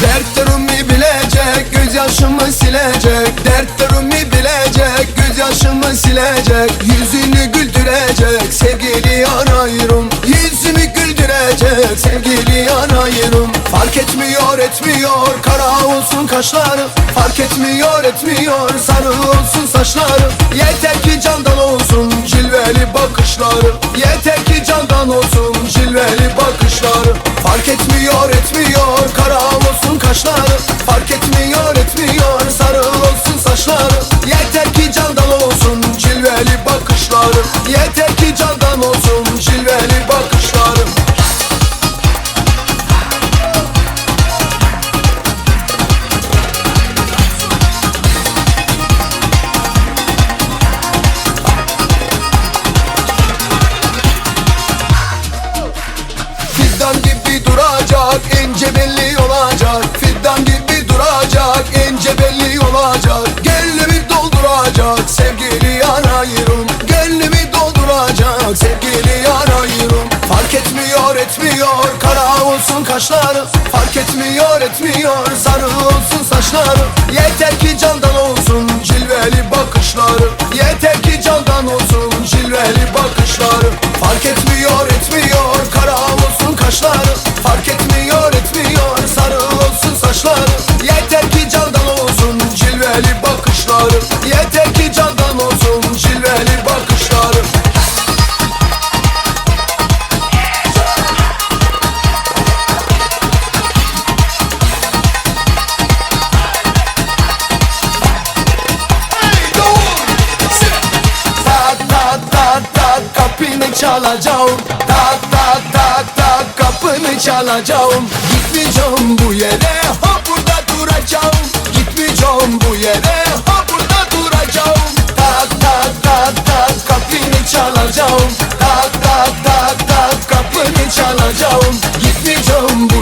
Dertlerimi bilecek, gözyaşımı silecek. Dertlerimi bilecek, gözyaşımı silecek. Yüzünü güldürecek, sevgili arıyorum. Yüzümü güldürecek, sevgili arıyorum. Fark etmiyor etmiyor, kara olsun kaşları. Fark etmiyor etmiyor, sarı olsun saçları. Yeter ki candan olsun cilveli bakışları. Yeter ki candan olsun cilveli bakışları. Fark etmiyor etmiyor, kara olsun kaşları. Fark etmiyor etmiyor, sarı olsun saçları. Yeter ki candan olsun cilveli bakışları. Yeter ki candan olsun cilveli bakışları. Fidan gibi duracak, ince belli olacak. Fidan gibi duracak, ince belli olacak. Gönlümü dolduracak, sevgili arıyorum. Gönlümü dolduracak, sevgili arıyorum. Fark etmiyor etmiyor, kara olsun kaşları. Fark etmiyor etmiyor, sarı olsun saçları. Yeter ki candan olsun cilveli bakışları. Yeter ki candan olsun cilveli bakışları. Fark etmiyor etmiyor, kara olsun kaşları. Fark etmiyor etmiyor, sarı olsun saçları. Yeter ki candan olsun cilveli bakışları. Yeter ki candan olsun cilveli bakışları. Tak tak tak tak kapını çalacağım. Tak tak tak tak kapını çalacağım. Gitmeyeceğim bu yere, ha burada duracağım. Gitmeyeceğim bu yere, ha burada duracağım. Tak tak tak tak kapını çalacağım. Tak tak tak tak kapını çalacağım. Gitmeyeceğim bu